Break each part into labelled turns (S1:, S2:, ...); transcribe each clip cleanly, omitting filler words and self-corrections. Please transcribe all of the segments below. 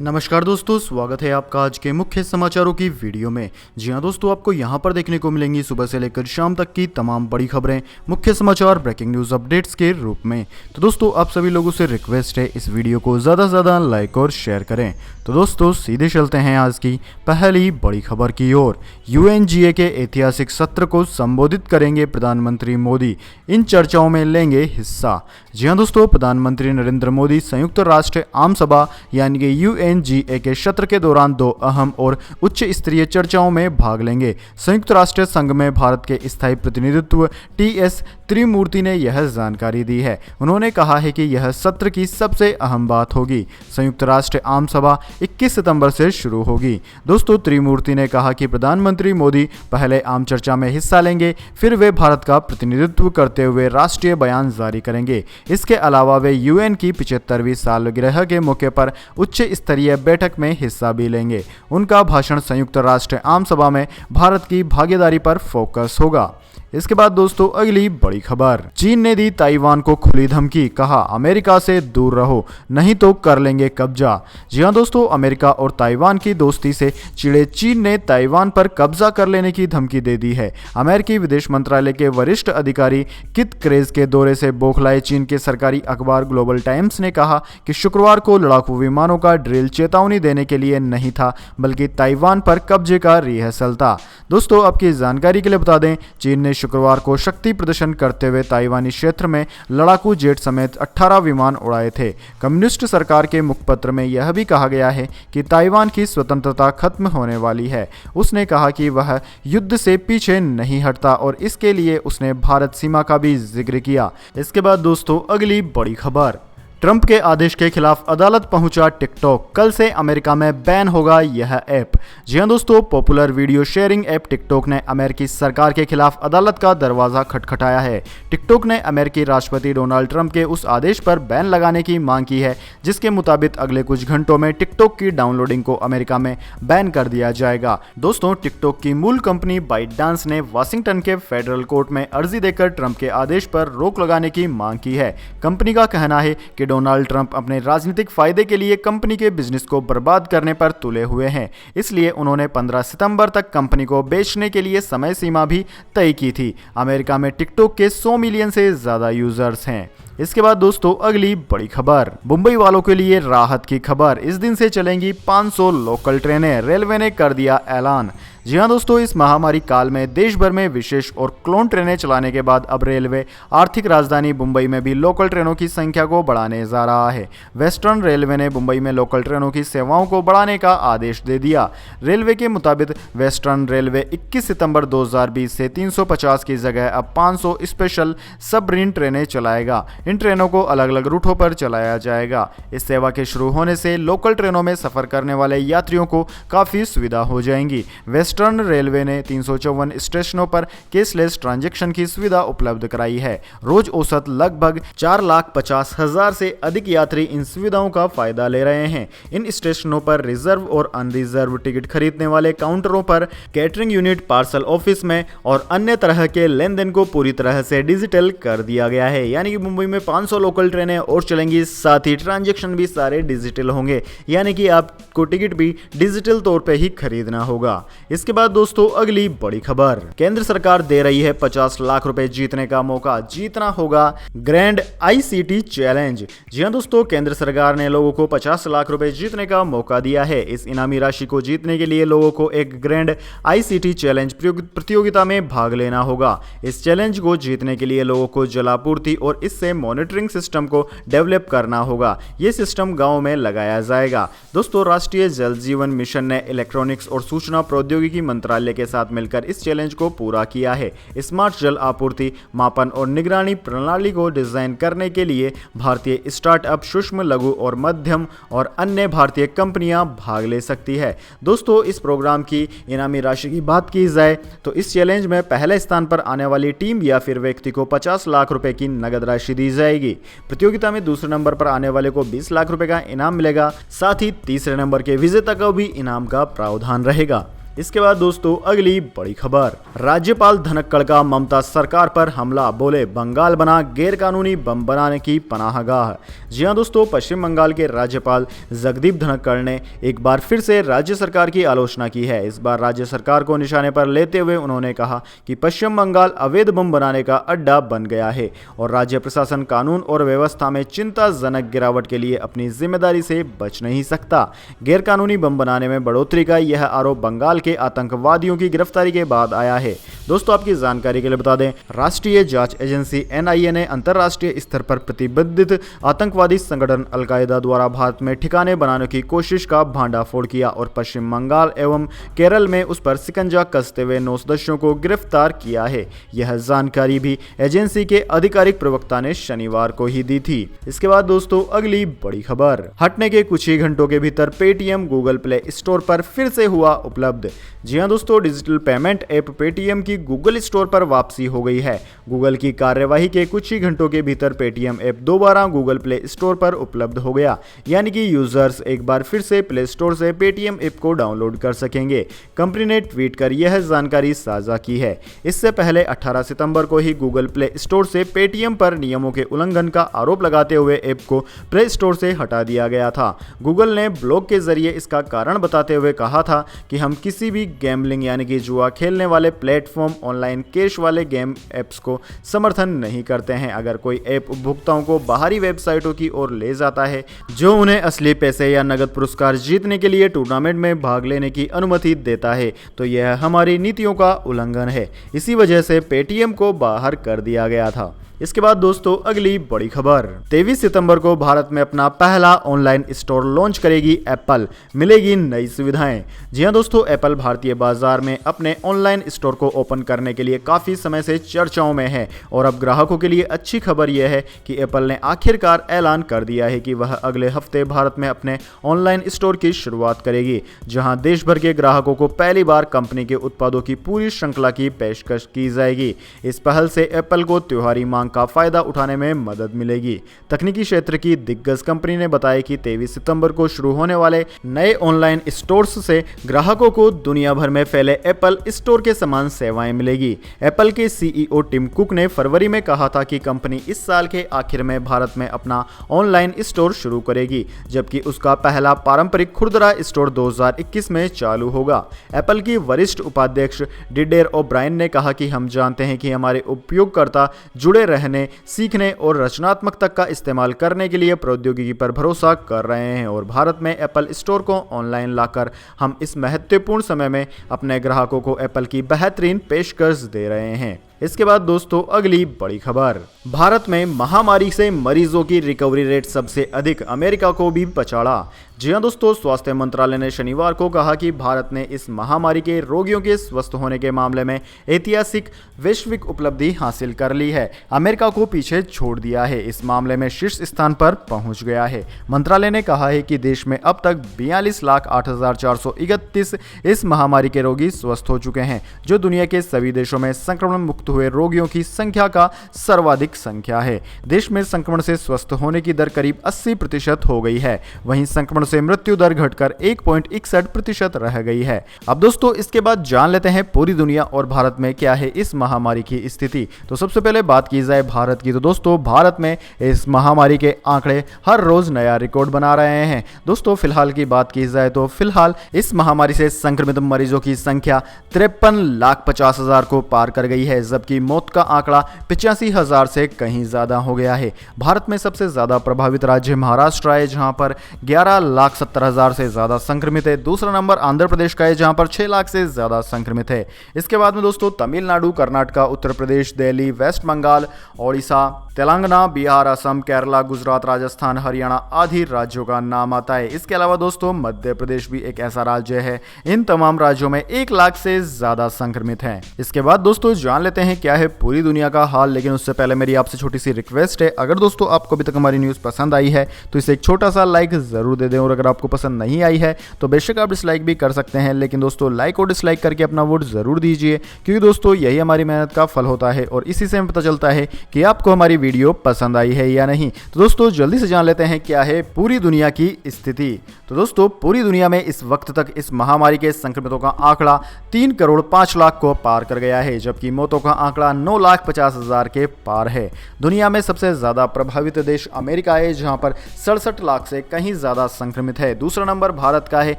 S1: नमस्कार दोस्तों, स्वागत है आपका आज के मुख्य समाचारों की वीडियो में। जी हां दोस्तों, आपको यहां पर देखने को मिलेंगी सुबह से लेकर शाम तक की तमाम बड़ी खबरें, मुख्य समाचार, ब्रेकिंग न्यूज़ अपडेट्स के रूप में। तो दोस्तों, आप सभी लोगों से रिक्वेस्ट है इस वीडियो को ज़्यादा से ज़्यादा लाइक और शेयर करें। तो दोस्तों, सीधे चलते हैं आज की पहली बड़ी खबर की ओर। यूएनजीए के ऐतिहासिक सत्र को संबोधित करेंगे प्रधानमंत्री मोदी, इन चर्चाओं में लेंगे हिस्सा। जी हां दोस्तों, प्रधानमंत्री नरेंद्र मोदी संयुक्त राष्ट्र आम सभा यानी कि यूएनजीए के सत्र के दौरान दो अहम और उच्च स्तरीय चर्चाओं में भाग लेंगे। संयुक्त राष्ट्र संघ में भारत के स्थायी प्रतिनिधित्व टीएस त्रिमूर्ति ने यह जानकारी दी है। उन्होंने कहा है कि यह सत्र की सबसे अहम बात होगी। संयुक्त राष्ट्र आम सभा 21 सितंबर से शुरू होगी। दोस्तों, त्रिमूर्ति ने कहा कि प्रधानमंत्री मोदी पहले आम चर्चा में हिस्सा लेंगे, फिर वे भारत का प्रतिनिधित्व करते हुए राष्ट्रीय बयान जारी करेंगे। इसके अलावा वे यूएन की 75वीं सालगिरह के मौके पर उच्च स्तरीय बैठक में हिस्सा भी लेंगे। उनका भाषण संयुक्त राष्ट्र आम सभा में भारत की भागीदारी पर फोकस होगा। इसके बाद दोस्तों, अगली बड़ी खबर। चीन ने दी ताइवान को खुली धमकी, कहा अमेरिका से दूर रहो नहीं तो कर लेंगे कब्जा। जी हां दोस्तों, अमेरिका और ताइवान की दोस्ती से चिढ़े चीन ने ताइवान पर कब्जा कर लेने की धमकी दे दी है। अमेरिकी विदेश मंत्रालय के वरिष्ठ अधिकारी किथ क्रेज के दौरे से बौखलाए चीन के सरकारी अखबार ग्लोबल टाइम्स ने कहा कि शुक्रवार को लड़ाकू विमानों का ड्रिल चेतावनी देने के लिए नहीं था, बल्कि ताइवान पर कब्जे का रिहर्सल था। दोस्तों, आपकी जानकारी के लिए बता दें, चीन ने शुक्रवार को शक्ति प्रदर्शन करते हुए ताइवानी क्षेत्र में लड़ाकू जेट समेत 18 विमान उड़ाए थे। कम्युनिस्ट सरकार के मुखपत्र में यह भी कहा गया है कि ताइवान की स्वतंत्रता खत्म होने वाली है। उसने कहा कि वह युद्ध से पीछे नहीं हटता और इसके लिए उसने भारत सीमा का भी जिक्र किया। इसके बाद दोस्तों, अगली बड़ी खबर। ट्रंप के आदेश के खिलाफ अदालत पहुंचा टिकटॉक, कल से अमेरिका में बैन होगा यह ऐप। जी हां दोस्तों, popular video sharing app TikTok ने अमेरिकी सरकार के खिलाफ अदालत का दरवाजा खटखटाया है। टिकटॉक ने अमेरिकी राष्ट्रपति डोनाल्ड ट्रंप के उस आदेश पर बैन लगाने की मांग की है, जिसके मुताबिक अगले कुछ घंटों में टिकटॉक की डाउनलोडिंग को अमेरिका में बैन कर दिया जाएगा। दोस्तों, टिकटॉक की मूल कंपनी बाइटडांस ने वाशिंगटन के फेडरल कोर्ट में अर्जी देकर ट्रंप के आदेश पर रोक लगाने की मांग की है। कंपनी का कहना है कि डोनाल्ड ट्रंप अपने राजनीतिक फायदे के लिए कंपनी के बिजनेस को बर्बाद करने पर तुले हुए हैं, इसलिए उन्होंने 15 सितंबर तक कंपनी को बेचने के लिए समय सीमा भी तय की थी। अमेरिका में टिकटॉक के 100 मिलियन से ज्यादा यूजर्स हैं। इसके बाद दोस्तों, अगली बड़ी खबर। मुंबई वालों के लिए राहत की खबर, इस दिन से चलेंगी 500 लोकल ट्रेनें, रेलवे ने कर दिया ऐलान। जी हां दोस्तों, इस महामारी काल में देश भर में विशेष और क्लोन ट्रेनें चलाने के बाद अब रेलवे आर्थिक राजधानी मुंबई में भी लोकल ट्रेनों की संख्या को बढ़ाने जा रहा है। वेस्टर्न रेलवे ने मुंबई में लोकल ट्रेनों की सेवाओं को बढ़ाने का आदेश दे दिया। रेलवे के मुताबिक वेस्टर्न रेलवे 21 सितंबर 2020 से 350 की जगह अब 500 स्पेशल सबरीन ट्रेनें चलाएगा। इन ट्रेनों को अलग अलग रूटों पर चलाया जाएगा। इस सेवा के शुरू होने से लोकल ट्रेनों में सफर करने वाले यात्रियों को काफ़ी सुविधा हो जाएंगी। वेस्टर्न रेलवे ने 354 स्टेशनों पर कैशलेस ट्रांजैक्शन की सुविधा उपलब्ध कराई है। रोज औसत लगभग 4,50,000 से अधिक यात्री इन सुविधाओं का फायदा ले रहे हैं। इन स्टेशनों पर रिजर्व और अनरिजर्व टिकट खरीदने वाले काउंटरों पर, कैटरिंग यूनिट, पार्सल ऑफिस में और अन्य तरह के लेन देन को पूरी तरह से डिजिटल कर दिया गया है। यानी कि मुंबई में 500 लोकल ट्रेनें और चलेंगी, साथ ही ट्रांजैक्शन भी सारे डिजिटल होंगे, यानी कि आपको टिकट भी डिजिटल तौर पे ही खरीदना होगा। इसके बाद दोस्तों, अगली बड़ी खबर। केंद्र सरकार दे रही है 50 लाख रुपए जीतने का मौका, जीतना होगा ग्रैंड आईसीटी चैलेंज। जी हां दोस्तों, केंद्र सरकार ने लोगों को 50 लाख रुपए जीतने का मौका दिया है। इस इनामी राशि को जीतने के लिए लोगों को एक ग्रैंड आईसीटी चैलेंज प्रतियोगिता में भाग लेना होगा। इस चैलेंज को जीतने के लिए लोगों को जलापूर्ति और इससे मॉनिटरिंग सिस्टम को डेवलप करना होगा। ये सिस्टम गाँव में लगाया जाएगा। दोस्तों, राष्ट्रीय जल जीवन मिशन ने इलेक्ट्रॉनिक्स और सूचना प्रौद्योगिकी मंत्रालय के साथ मिलकर इस चैलेंज को पूरा किया है। स्मार्ट जल आपूर्ति, मापन और निगरानी प्रणाली को डिजाइन करने के लिए भारतीय स्टार्टअप, सूक्ष्म, लघु और मध्यम और अन्य भारतीय कंपनियां भाग ले सकती है। दोस्तों, इस प्रोग्राम की इनामी राशि की बात की जाए तो इस चैलेंज में पहले स्थान पर आने वाली टीम या फिर व्यक्ति को 50 लाख रुपए की नगद राशि दी जाएगी। प्रतियोगिता में दूसरे नंबर पर आने वाले को 20 लाख रुपए का इनाम मिलेगा। साथ ही तीसरे नंबर के विजेता को भी इनाम का प्रावधान रहेगा। इसके बाद दोस्तों अगली बड़ी खबर, राज्यपाल धनखड़ का ममता सरकार पर हमला, बोले बंगाल बना गैरकानूनी बम बनाने की पनाहगाह। जी हां दोस्तों, पश्चिम बंगाल के राज्यपाल जगदीप धनखड़ ने एक बार फिर से राज्य सरकार की आलोचना की है। इस बार राज्य सरकार को निशाने पर लेते हुए उन्होंने कहा कि पश्चिम बंगाल अवैध बम बनाने का अड्डा बन गया है और राज्य प्रशासन कानून और व्यवस्था में चिंताजनक गिरावट के लिए अपनी जिम्मेदारी से बच नहीं सकता। गैरकानूनी बम बनाने में बढ़ोतरी का यह आरोप बंगाल के आतंकवादियों की गिरफ्तारी के बाद आया है। दोस्तों आपकी जानकारी के लिए बता दें, राष्ट्रीय जांच एजेंसी एनआईए ने अंतर्राष्ट्रीय स्तर पर प्रतिबंधित आतंकवादी संगठन अलकायदा द्वारा भारत में ठिकाने बनाने की कोशिश का भांडाफोड़ किया और पश्चिम बंगाल एवं केरल में उस पर शिकंजा कसते हुए 9 सदस्यों को गिरफ्तार किया है। यह जानकारी भी एजेंसी के आधिकारिक प्रवक्ता ने शनिवार को ही दी थी। इसके बाद दोस्तों अगली बड़ी खबर, हटने के कुछ ही घंटों के भीतर पेटीएम गूगल प्ले स्टोर पर फिर से हुआ उपलब्ध। जी हां दोस्तों, डिजिटल पेमेंट ऐप पेटीएम की गूगल स्टोर पर वापसी हो गई है। गूगल की कार्यवाही के कुछ ही घंटों के भीतर पेटीएम ऐप दोबारा गूगल प्ले स्टोर पर उपलब्ध हो गया, यानी कि यूजर्स एक बार फिर से प्ले स्टोर से पेटीएम ऐप को डाउनलोड कर सकेंगे। कंपनी ने ट्वीट कर यह जानकारी साझा की है। इससे पहले 18 सितंबर को ही गूगल प्ले स्टोर से पेटीएम पर नियमों के उल्लंघन का आरोप लगाते हुए ऐप को प्ले स्टोर से हटा दिया गया था। गूगल ने ब्लॉग के जरिए इसका कारण बताते हुए कहा था कि हम किसी भी गैम्बलिंग यानी कि जुआ खेलने वाले प्लेटफॉर्म, ऑनलाइन कैश वाले गेम ऐप्स को समर्थन नहीं करते हैं। अगर कोई ऐप उपभोक्ताओं को बाहरी वेबसाइटों की ओर ले जाता है जो उन्हें असली पैसे या नगद पुरस्कार जीतने के लिए टूर्नामेंट में भाग लेने की अनुमति देता है, तो यह हमारी नीतियों का उल्लंघन है। इसी वजह से पेटीएम को बाहर कर दिया गया था। इसके बाद दोस्तों अगली बड़ी खबर, 23 सितंबर को भारत में अपना पहला ऑनलाइन स्टोर लॉन्च करेगी एप्पल, मिलेगी नई सुविधाएं। जी हां दोस्तों, एप्पल भारतीय बाजार में अपने ऑनलाइन स्टोर को ओपन करने के लिए काफी समय से चर्चाओं में है और अब ग्राहकों के लिए अच्छी खबर यह है कि एप्पल ने आखिरकार ऐलान कर दिया है कि वह अगले हफ्ते भारत में अपने ऑनलाइन स्टोर की शुरुआत करेगी, जहां देश भर के ग्राहकों को पहली बार कंपनी के उत्पादों की पूरी श्रृंखला की पेशकश की जाएगी। इस पहल से एप्पल को त्योहारी मांग का फायदा उठाने में मदद मिलेगी। तकनीकी क्षेत्र की दिग्गज कंपनी ने बताया कि 23 सितंबर को शुरू होने वाले नए ऑनलाइन स्टोर्स से ग्राहकों को दुनिया भर में फैले एप्पल स्टोर के समान सेवाएं मिलेगी। एप्पल के सीईओ टिम कुक ने फरवरी में कहा था कि कंपनी इस साल के आखिर में भारत में अपना ऑनलाइन स्टोर शुरू करेगी, जबकि उसका पहला पारंपरिक खुदरा स्टोर 2021 में चालू होगा। एप्पल की वरिष्ठ उपाध्यक्ष डिडेर ओब्रायन ने कहा कि हम जानते हैं कि हमारे उपयोगकर्ता जुड़े रहने, सीखने और रचनात्मकता का इस्तेमाल करने के लिए प्रौद्योगिकी पर भरोसा कर रहे हैं और भारत में एप्पल स्टोर को ऑनलाइन लाकर हम इस महत्वपूर्ण समय में अपने ग्राहकों को एप्पल की बेहतरीन पेशकश दे रहे हैं। इसके बाद दोस्तों अगली बड़ी खबर, भारत में महामारी से मरीजों की रिकवरी रेट सबसे अधिक, अमेरिका को भी पछाड़ा। जी हां दोस्तों, स्वास्थ्य मंत्रालय ने शनिवार को कहा कि भारत ने इस महामारी के रोगियों के स्वस्थ होने के मामले में ऐतिहासिक वैश्विक उपलब्धि हासिल कर ली है, अमेरिका को पीछे छोड़ दिया है। इस मामले में शीर्ष स्थान पर पहुंच गया है। मंत्रालय ने कहा है कि देश में अब तक 42,08,431 इस महामारी के रोगी स्वस्थ हो चुके हैं, जो दुनिया के सभी देशों में संक्रमण मुक्त हुए रोगियों की संख्या का सर्वाधिक संख्या है। देश में संक्रमण से स्वस्थ होने की दर करीब 80% हो गई है, वहीं संक्रमण से मृत्यु दर घटकर 1.61% रह गई है। अब दोस्तों इसके बाद जान लेते हैं पूरी दुनिया और भारत में क्या है इस महामारी की स्थिति। तो सबसे पहले बात की जाए भारत की, तो दोस्तों भारत में इस महामारी के आंकड़े हर रोज नया रिकॉर्ड बना रहे हैं। दोस्तों फिलहाल की बात की जाए तो फिलहाल इस महामारी से संक्रमित मरीजों की संख्या 53,50,000 को पार कर गई है, जबकि मौत का आंकड़ा 85,000 से कहीं ज्यादा हो गया है। भारत में सबसे ज्यादा प्रभावित राज्य महाराष्ट्र है, जहां पर 11,70,000 से ज्यादा संक्रमित है। दूसरा नंबर आंध्र प्रदेश का है, जहां पर 6 लाख से ज्यादा संक्रमित है। इसके बाद में दोस्तों तमिलनाडु, कर्नाटक, उत्तर प्रदेश, दिल्ली, वेस्ट बंगाल, ओडिशा, तेलंगाना, बिहार, असम, केरला, गुजरात, राजस्थान, हरियाणा आदि राज्यों का नाम आता है। इसके अलावा दोस्तों मध्य प्रदेश भी एक ऐसा राज्य है। इन तमाम राज्यों में 1 लाख से ज्यादा संक्रमित हैं। इसके बाद दोस्तों जान लेते हैं क्या है पूरी दुनिया का हाल, लेकिन उससे पहले मेरी आपसे छोटी सी रिक्वेस्ट है, अगर दोस्तों आपको अभी तक हमारी न्यूज़ पसंद आई है तो इसे एक छोटा सा लाइक ज़रूर दे दें, और अगर आपको पसंद नहीं आई है तो बेशक आप डिसलाइक भी कर सकते हैं, लेकिन दोस्तों लाइक और डिसलाइक करके अपना वोट ज़रूर दीजिए, क्योंकि दोस्तों यही हमारी मेहनत का फल होता है और इसी से हमें पता चलता है कि आपको हमारी वीडियो पसंद आई है या नहीं। तो दोस्तों जल्दी से जान लेते हैं क्या है पूरी दुनिया की स्थिति। तो दोस्तों पूरी दुनिया में इस वक्त तक इस महामारी के संक्रमितों का आंकड़ा 3 करोड़ 5 लाख को पार कर गया है, जबकि मौतों का आंकड़ा 9,50,000 के पार है। दुनिया में सबसे ज़्यादा प्रभावित देश अमेरिका है, जहां पर 67 लाख से कहीं ज़्यादा संक्रमित है। दूसरा नंबर भारत का है,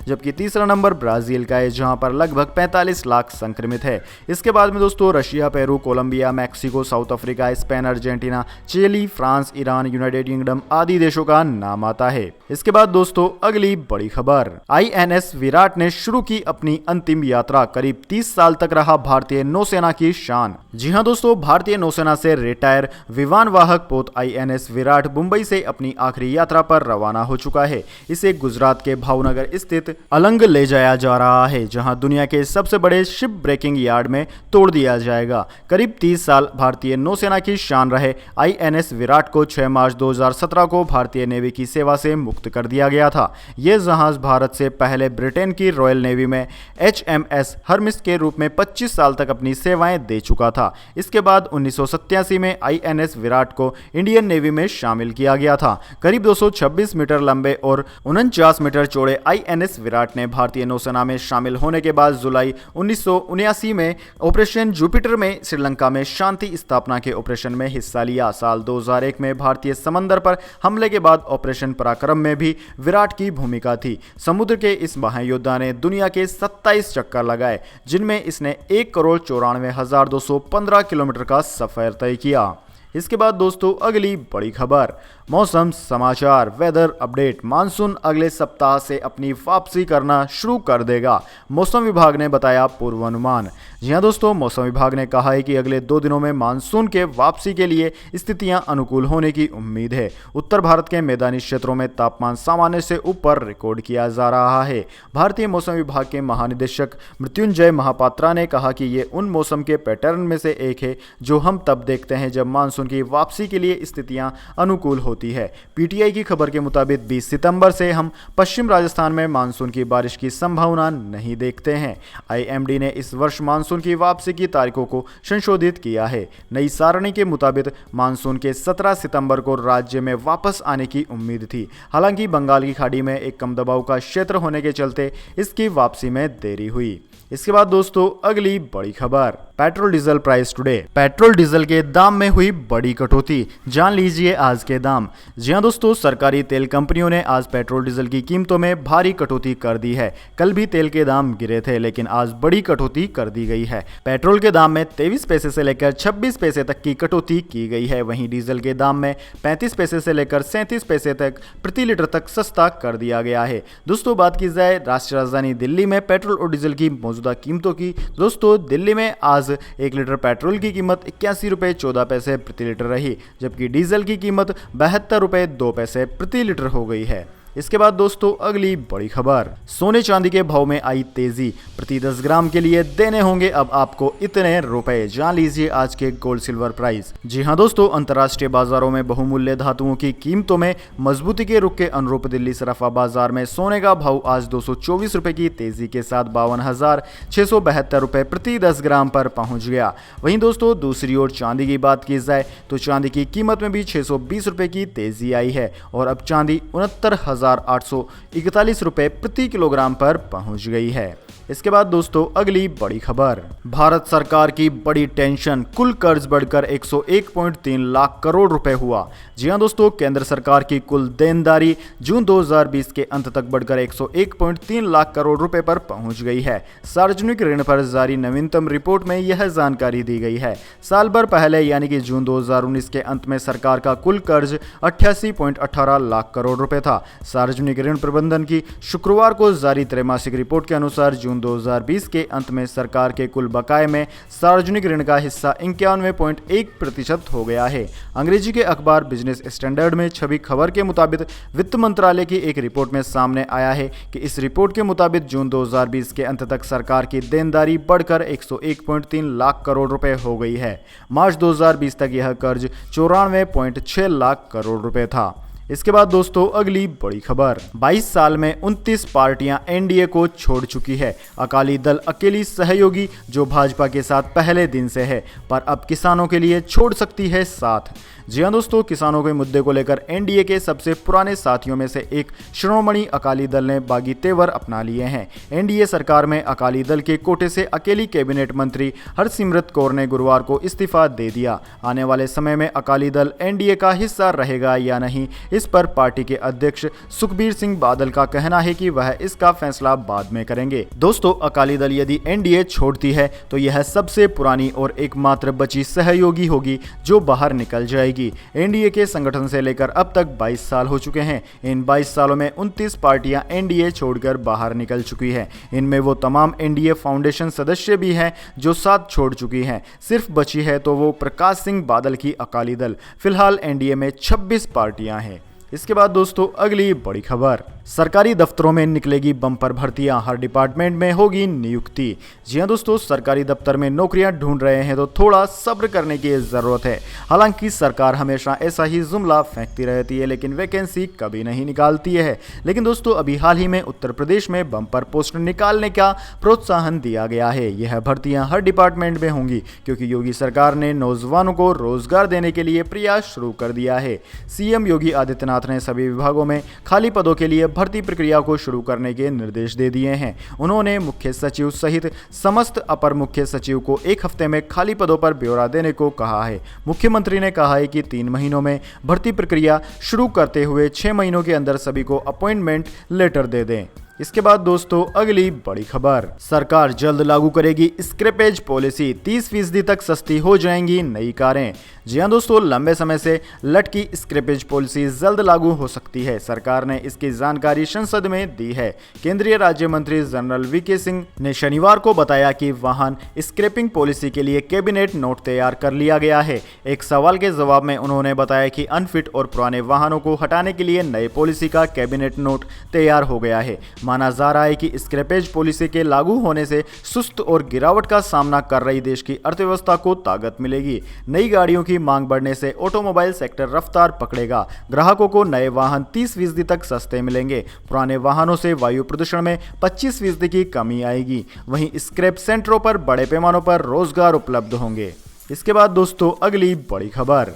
S1: जबकि तीसरा नंबर ब्राज़ील का है, जहां पर लगभग 45 लाख संक्रमित है। इसके बाद में दोस्तों Russia, Peru, Colombia, Mexico, South Africa, Spain, Argentina, Chile, France, Iran, United Kingdom आदि देशों का नाम आता है। इसके बाद दोस्तों अगली बड़ी खबर, INS विराट ने शुरू की अपनी अंतिम यात्रा, करीब 30 साल तक रहा भारतीय नौसेना की शान। जी हां दोस्तों, भारतीय नौसेना से रिटायर विमान वाहक पोत INS विराट मुंबई से अपनी आखिरी यात्रा पर रवाना हो चुका है। इसे गुजरात के भावनगर स्थित अलंग ले जाया जा रहा है, जहां दुनिया के सबसे बड़े शिप ब्रेकिंग यार्ड में तोड़ दिया जाएगा। करीब 30 साल भारतीय नौसेना की शान रहे INS विराट को 6 मार्च 2017 को भारतीय नेवी की सेवा से मुक्त कर दिया गया था। यह जहाज भारत से पहले ब्रिटेन की रॉयल नेवी में HMS हर्मिस के रूप में 25 साल तक अपनी सेवाएं दे चुका था। इसके बाद 1987 में INS विराट को इंडियन नेवी में शामिल किया गया था। करीब 226 मीटर लंबे और 49 मीटर चौड़े INS विराट ने भारतीय नौसेना में शामिल होने के बाद जुलाई 1979 में ऑपरेशन जुपिटर में श्रीलंका में शांति स्थापना के ऑपरेशन में हिस्सा लिया। साल 2001 में भारतीय समंदर पर हमले के बाद ऑपरेशन पराक्रम में भी विराट की भूमिका थी। समुद्र के इस महायोद्धा ने दुनिया के 27 चक्कर लगाए, जिनमें इसने 1,94,215 किलोमीटर का सफर तय किया। इसके बाद दोस्तों अगली बड़ी खबर, मौसम समाचार, वेदर अपडेट। मानसून अगले सप्ताह से अपनी वापसी करना शुरू कर देगा, मौसम विभाग ने बताया पूर्वानुमान। जी हां दोस्तों, मौसम विभाग ने कहा है कि अगले 2 दिनों में मानसून के वापसी के लिए स्थितियां अनुकूल होने की उम्मीद है। उत्तर भारत के मैदानी क्षेत्रों में तापमान सामान्य से ऊपर रिकॉर्ड किया जा रहा है। भारतीय मौसम विभाग के महानिदेशक मृत्युंजय महापात्रा ने कहा कि ये उन मौसम के पैटर्न में से एक है जो हम तब देखते हैं जब मानसून की वापसी के लिए स्थितियां अनुकूल होती है। PTI की खबर के मुताबिक 20 सितंबर से हम पश्चिम राजस्थान में मानसून की बारिश की संभावना नहीं देखते हैं। IMD ने इस वर्ष मानसून की वापसी की तारीखों को संशोधित किया है। नई सारणी के मुताबिक मानसून के 17 सितंबर को राज्य में वापस आने की उम्मीद थी। हालांकि बंगाल की खाड़ी में एक कम दबाव का क्षेत्र होने के चलते इसकी वापसी में देरी हुई। इसके बाद दोस्तों अगली बड़ी खबर, petrol diesel price today. Petrol diesel के दाम में हुई बड़ी कटौती, जान लीजिए आज के दाम। जी हां दोस्तों, सरकारी तेल कंपनियों ने आज पेट्रोल डीजल की कीमतों में भारी कटौती कर दी है। कल भी तेल के दाम गिरे थे, लेकिन आज बड़ी कटौती कर दी गई है। पेट्रोल के दाम में 23 पैसे से लेकर 26 पैसे तक की कटौती की गई है। वहीं डीजल के दाम में 35 पैसे से लेकर 37 पैसे तक प्रति लीटर तक सस्ता कर दिया गया है। दोस्तों बात की जाए राष्ट्रीय राजधानी दिल्ली में पेट्रोल और डीजल की मौजूदा कीमतों की, दोस्तों दिल्ली में आज 1 लीटर पेट्रोल की कीमत 81 रुपये 14 पैसे प्रति लीटर रही, जबकि डीजल की कीमत 72 रुपये 2 पैसे प्रति लीटर हो गई है। इसके बाद दोस्तों अगली बड़ी खबर, सोने चांदी के भाव में आई तेजी, प्रति 10 ग्राम के लिए देने होंगे अब आपको इतने रुपए। जान लीजिए आज के गोल्ड सिल्वर प्राइस। जी हां दोस्तों, अंतर्राष्ट्रीय बाजारों में बहुमूल्य धातुओं की कीमतों में मजबूती के रुख के अनुरूप दिल्ली सराफा बाजार में सोने का भाव आज 224 रुपए की तेजी के साथ 52,672 रुपए प्रति 10 ग्राम पर पहुंच गया। वहीं दोस्तों दूसरी ओर चांदी की बात की जाए तो चांदी की कीमत में भी 620 रुपए की तेजी आई है और अब चांदी 69,841 रुपए प्रति किलोग्राम पर पहुंच गई है। इसके बाद दोस्तों अगली बड़ी खबर, भारत सरकार की बड़ी टेंशन, कुल कर्ज बढ़कर 101.3 लाख करोड़ रुपए हुआ। जी हां दोस्तों, केंद्र सरकार की कुल देनदारी जून 2020 के अंत तक बढ़कर 101.3 लाख करोड़ रुपए पर पहुंच गई है। सार्वजनिक ऋण पर जारी नवीनतम रिपोर्ट में यह जानकारी दी गई है। साल भर पहले यानी कि जून 2019 के अंत में सरकार का कुल कर्ज 88.18 लाख करोड़ रुपए था। सार्वजनिक ऋण प्रबंधन की शुक्रवार को जारी त्रैमासिक रिपोर्ट के अनुसार जून 2020 के अंत में सरकार के कुल बकाये में सार्वजनिक ऋण का हिस्सा 91.1% हो गया है। अंग्रेजी के अखबार बिजनेस स्टैंडर्ड में छवि खबर के मुताबिक वित्त मंत्रालय की एक रिपोर्ट में सामने आया है कि इस रिपोर्ट के मुताबिक जून 2020 के अंत तक सरकार की देनदारी बढ़कर 101.3 लाख करोड़ रुपए हो गई है। मार्च 2020 तक यह कर्ज 94.6 लाख करोड़ रुपए था। इसके बाद दोस्तों अगली बड़ी खबर, 22 साल में 29 पार्टियां एनडीए को छोड़ चुकी है। अकाली दल अकेली सहयोगी जो भाजपा के साथ पहले दिन से है, पर अब किसानों के लिए छोड़ सकती है साथ। जी हां दोस्तों, किसानों के मुद्दे को लेकर एनडीए के सबसे पुराने साथियों में से एक शिरोमणि अकाली दल ने बागी तेवर अपना लिए हैं। एनडीए सरकार में अकाली दल के कोटे से अकेली कैबिनेट मंत्री हरसिमरत कौर ने गुरुवार को इस्तीफा दे दिया। आने वाले समय में अकाली दल एनडीए का हिस्सा रहेगा या नहीं, इस पर पार्टी के अध्यक्ष सुखबीर सिंह बादल का कहना है कि वह इसका फैसला बाद में करेंगे। दोस्तों, अकाली दल यदि एनडीए छोड़ती है तो यह सबसे पुरानी और एकमात्र बची सहयोगी होगी जो बाहर निकल जाएगी। एनडीए के संगठन से लेकर अब तक 22 साल हो चुके हैं। इन 22 सालों में 29 पार्टियां एनडीए छोड़कर बाहर निकल चुकी हैं। इनमें वो तमाम एनडीए फाउंडेशन सदस्य भी हैं जो साथ छोड़ चुकी हैं। सिर्फ बची है तो वो प्रकाश सिंह बादल की अकाली दल। फिलहाल एनडीए में 26 पार्टियां हैं। इसके बाद दोस्तों अगली बड़ी खबर, सरकारी दफ्तरों में निकलेगी बम्पर भर्तियां, हर डिपार्टमेंट में होगी नियुक्ति। जी हां दोस्तों, सरकारी दफ्तर में नौकरियां ढूंढ रहे हैं तो थोड़ा सब्र करने की जरूरत है। हालांकि सरकार हमेशा ऐसा ही जुमला फेंकती रहती है लेकिन वैकेंसी कभी नहीं निकालती है। लेकिन दोस्तों अभी हाल ही में उत्तर प्रदेश में बम्पर पोस्ट निकालने का प्रोत्साहन दिया गया है। यह भर्तियां हर डिपार्टमेंट में होंगी क्योंकि योगी सरकार ने नौजवानों को रोजगार देने के लिए प्रयास शुरू कर दिया है। सीएम योगी आदित्यनाथ ने सभी विभागों में खाली पदों के लिए भर्ती प्रक्रिया को शुरू करने के निर्देश दे दिए हैं। उन्होंने मुख्य सचिव सहित समस्त अपर मुख्य सचिव को 1 हफ्ते में खाली पदों पर ब्यौरा देने को कहा है। मुख्यमंत्री ने कहा है कि 3 महीनों में भर्ती प्रक्रिया शुरू करते हुए 6 महीनों के अंदर सभी को अपॉइंटमेंट लेटर दे दें। इसके बाद दोस्तों अगली बड़ी खबर, सरकार जल्द लागू करेगी स्क्रैपेज पॉलिसी, 30% तक सस्ती हो जाएंगी नई कारें। जी हां दोस्तों, लंबे समय से लटकी स्क्रैपेज पॉलिसी जल्द लागू हो सकती है। सरकार ने इसकी जानकारी संसद में दी है। केंद्रीय राज्य मंत्री जनरल वीके सिंह ने शनिवार को बताया कि वाहन स्क्रैपिंग पॉलिसी के लिए कैबिनेट नोट तैयार कर लिया गया है। एक सवाल के जवाब में उन्होंने बताया कि अनफिट और पुराने वाहनों को हटाने के लिए नए पॉलिसी का कैबिनेट नोट तैयार हो गया है। माना जा रहा है कि स्क्रैपेज पॉलिसी के लागू होने से सुस्त और गिरावट का सामना कर रही देश की अर्थव्यवस्था को ताकत मिलेगी। नई गाड़ियों की मांग बढ़ने से ऑटोमोबाइल सेक्टर रफ्तार पकड़ेगा। ग्राहकों को नए वाहन 30% तक सस्ते मिलेंगे। पुराने वाहनों से वायु प्रदूषण में 25% की कमी आएगी। वहीं स्क्रैप सेंटरों पर बड़े पैमानों पर रोजगार उपलब्ध होंगे। इसके बाद दोस्तों अगली बड़ी खबर,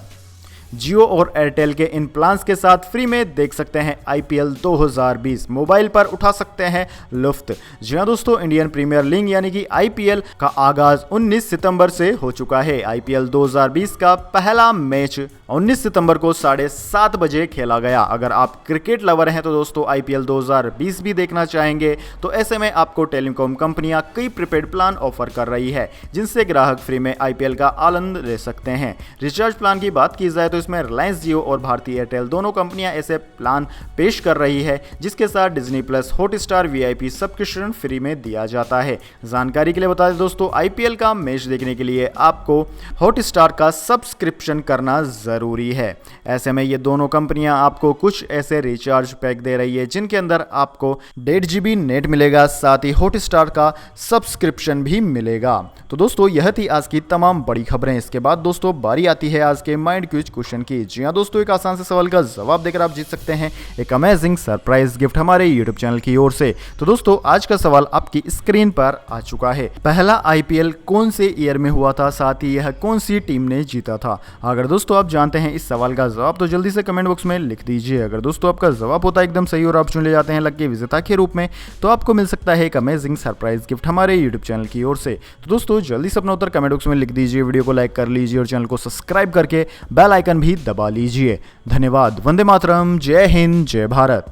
S1: जियो और एयरटेल के इन प्लान्स के साथ फ्री में देख सकते हैं आईपीएल 2020, मोबाइल पर उठा सकते हैं लुफ्त। जी हां दोस्तों, इंडियन प्रीमियर लीग यानी कि आईपीएल का आगाज 19 सितंबर से हो चुका है। आईपीएल 2020 का पहला मैच 19 सितंबर को 7:30 बजे खेला गया। अगर आप क्रिकेट लवर हैं तो दोस्तों आईपीएल 2020 भी देखना चाहेंगे तो ऐसे में आपको टेलीकॉम कंपनियां कई प्रीपेड प्लान ऑफर कर रही है जिनसे ग्राहक फ्री में आईपीएल का आनंद ले सकते हैं। रिचार्ज प्लान की बात की जाए तो इसमें रिलायंस जियो और भारती एयरटेल दोनों कंपनियां ऐसे प्लान पेश कर रही है जिसके साथ Disney plus Hotstar VIP subscription free में दिया जाता है। जानकारी के लिए बता दें दोस्तों, आईपीएल का मैच देखने के लिए आपको हॉटस्टार का सब्सक्रिप्शन करना जरूरी है। ऐसे में ये दोनों कंपनियां आपको कुछ ऐसे रिचार्ज पैक दे रही है जिनके अंदर आपको 1.5 GB नेट मिलेगा, साथ ही हॉटस्टार का सब्सक्रिप्शन भी मिलेगा। तो दोस्तों यह थी आज की तमाम बड़ी खबरें। इसके बाद दोस्तों बारी आती है आज के माइंड क्विज क्वेश्चन की। जी हां दोस्तों, एक आसान से सवाल का जवाब देकर आप जीत सकते हैं एक अमेजिंग सरप्राइज गिफ्ट हमारे यूट्यूब चैनल की ओर से। तो दोस्तों आज का सवाल आपकी स्क्रीन पर आ चुका है। पहला आईपीएल कौन से ईयर में हुआ था, साथ ही यह कौन सी टीम ने जीता था? अगर दोस्तों आप जानते हैं इस सवाल का जवाब तो जल्दी से कमेंट बॉक्स में लिख दीजिए। अगर दोस्तों आपका जवाब होता है एकदम सही और आप चुन ले जाते हैं लकी विजेता के रूप में तो आपको मिल सकता है एक अमेजिंग सरप्राइज गिफ्ट हमारे यूट्यूब चैनल की ओर से। तो दोस्तों जल्दी से अपना उत्तर कमेंट बॉक्स में लिख दीजिए, वीडियो को लाइक कर लीजिए और चैनल को सब्सक्राइब करके बेल आइकन भी दबा लीजिए। धन्यवाद। वंदे मातरम। जय हिंद, जय भारत।